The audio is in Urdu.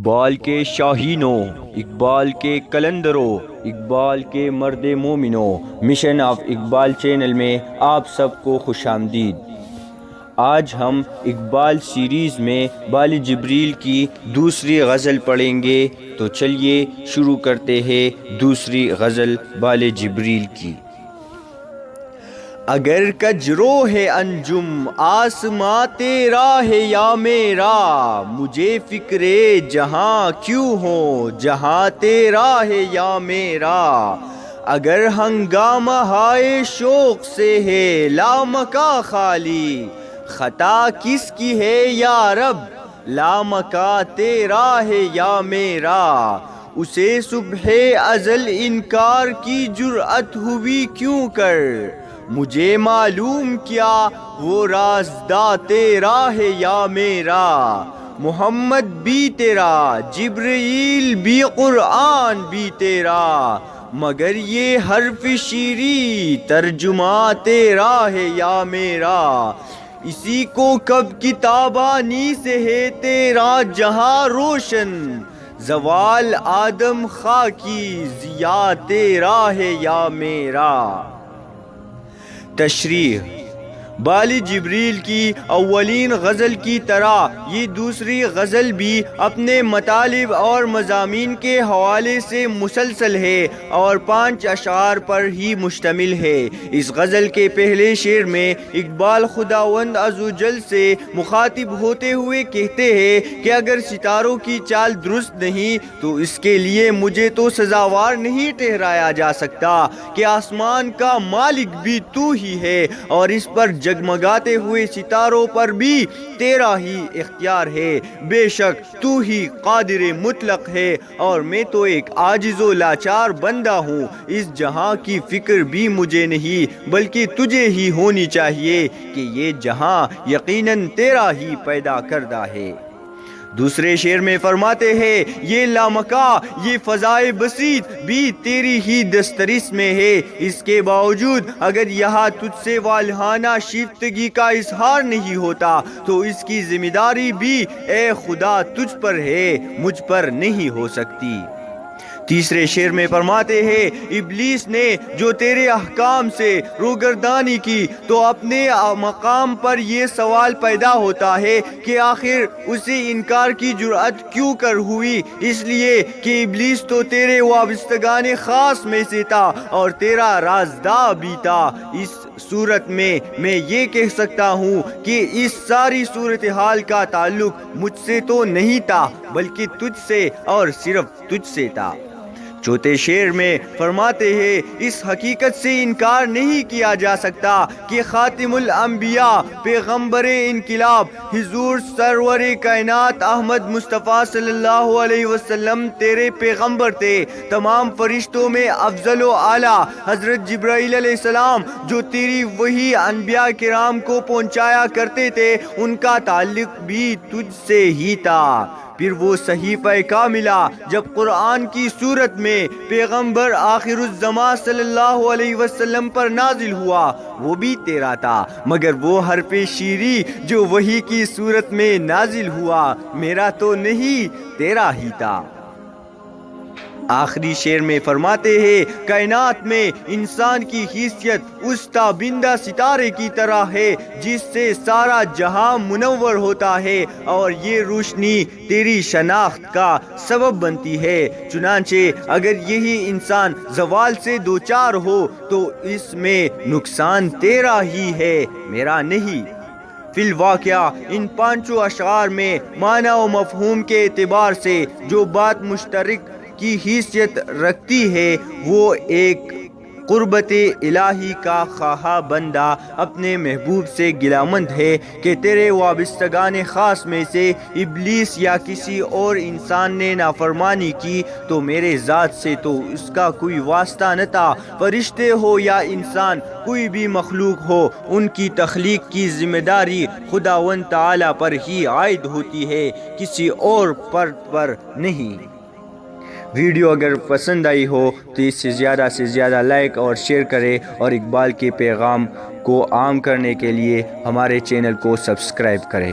اقبال کے شاہینوں، اقبال کے کلندروں، اقبال کے مرد مومنوں، مشن آف اقبال چینل میں آپ سب کو خوش آمدید۔ آج ہم اقبال سیریز میں بال جبریل کی دوسری غزل پڑھیں گے، تو چلیے شروع کرتے ہیں دوسری غزل بال جبریل کی۔ اگر کجرو ہے انجم آسماں تیرا ہے یا میرا، مجھے فکر جہاں کیوں ہو جہاں تیرا ہے یا میرا۔ اگر ہنگامہ ہائے شوق سے ہے لامکا خالی، خطا کس کی ہے یا رب لامکا تیرا ہے یا میرا۔ اسے صبح ازل انکار کی جرأت ہوئی کیوں کر، مجھے معلوم کیا وہ رازدہ تیرا ہے یا میرا۔ محمد بھی تیرا، جبرائیل بھی، قرآن بھی تیرا، مگر یہ حرف شیریں ترجمہ تیرا ہے یا میرا۔ اسی کو کب کتابانی سے ہے تیرا جہاں روشن، زوال آدم خاکی ضیا تیرا ہے یا میرا۔ تشریح: بال جبریل کی اولین غزل کی طرح یہ دوسری غزل بھی اپنے مطالب اور مضامین کے حوالے سے مسلسل ہے اور 5 اشعار پر ہی مشتمل ہے۔ اس غزل کے پہلے شعر میں اقبال خداوند عزوجل سے مخاطب ہوتے ہوئے کہتے ہیں کہ اگر ستاروں کی چال درست نہیں تو اس کے لیے مجھے تو سزاوار نہیں ٹھہرایا جا سکتا کہ آسمان کا مالک بھی تو ہی ہے، اور اس پر جگمگاتے ہوئے ستاروں پر بھی تیرا ہی اختیار ہے۔ بے شک تو ہی قادر مطلق ہے اور میں تو ایک عاجز و لاچار بندہ ہوں۔ اس جہاں کی فکر بھی مجھے نہیں بلکہ تجھے ہی ہونی چاہیے کہ یہ جہاں یقیناً تیرا ہی پیدا کردہ ہے۔ دوسرے شعر میں فرماتے ہیں، یہ لامکا یہ فضائے بسیط بھی تیری ہی دسترس میں ہے، اس کے باوجود اگر یہاں تجھ سے والہانہ شیفتگی کا اظہار نہیں ہوتا تو اس کی ذمہ داری بھی اے خدا تجھ پر ہے، مجھ پر نہیں ہو سکتی۔ تیسرے شعر میں فرماتے ہیں، ابلیس نے جو تیرے احکام سے روگردانی کی تو اپنے مقام پر یہ سوال پیدا ہوتا ہے کہ آخر اسے انکار کی جرأت کیوں کر ہوئی، اس لیے کہ ابلیس تو تیرے وابستگان خاص میں سے تھا اور تیرا رازدار بھی تھا۔ اس صورت میں یہ کہہ سکتا ہوں کہ اس ساری صورتحال کا تعلق مجھ سے تو نہیں تھا بلکہ تجھ سے اور صرف تجھ سے تھا۔ چوتھے شعر میں فرماتے ہیں، اس حقیقت سے انکار نہیں کیا جا سکتا کہ خاتم الانبیاء پیغمبر انقلاب حضور سرور کائنات احمد مصطفیٰ صلی اللہ علیہ وسلم تیرے پیغمبر تھے۔ تمام فرشتوں میں افضل و اعلیٰ حضرت جبرائیل علیہ السلام جو تیری وحی انبیاء کرام کو پہنچایا کرتے تھے، ان کا تعلق بھی تجھ سے ہی تھا۔ پھر وہ صحیفہ کاملہ جب قرآن کی صورت میں پیغمبر آخر الزماں صلی اللہ علیہ وسلم پر نازل ہوا، وہ بھی تیرا تھا، مگر وہ حرف شیریں جو وحی کی صورت میں نازل ہوا میرا تو نہیں تیرا ہی تھا۔ آخری شعر میں فرماتے ہیں، کائنات میں انسان کی حیثیت اس تابندہ ستارے کی طرح ہے جس سے سارا جہاں منور ہوتا ہے اور یہ روشنی تیری شناخت کا سبب بنتی ہے۔ چنانچہ اگر یہی انسان زوال سے دوچار ہو تو اس میں نقصان تیرا ہی ہے، میرا نہیں۔ فی الواقعہ ان 5 اشعار میں معنی و مفہوم کے اعتبار سے جو بات مشترک کی حیثیت رکھتی ہے وہ ایک قربت الہی کا خواہاں بندہ اپنے محبوب سے گلامند ہے کہ تیرے وابستگان خاص میں سے ابلیس یا کسی اور انسان نے نافرمانی کی تو میرے ذات سے تو اس کا کوئی واسطہ نہ تھا۔ فرشتے ہو یا انسان، کوئی بھی مخلوق ہو، ان کی تخلیق کی ذمہ داری خداوند تعالیٰ پر ہی عائد ہوتی ہے، کسی اور پر نہیں۔ ویڈیو اگر پسند آئی ہو تو اس سے زیادہ لائک اور شیئر کریں اور اقبال کے پیغام کو عام کرنے کے لیے ہمارے چینل کو سبسکرائب کریں۔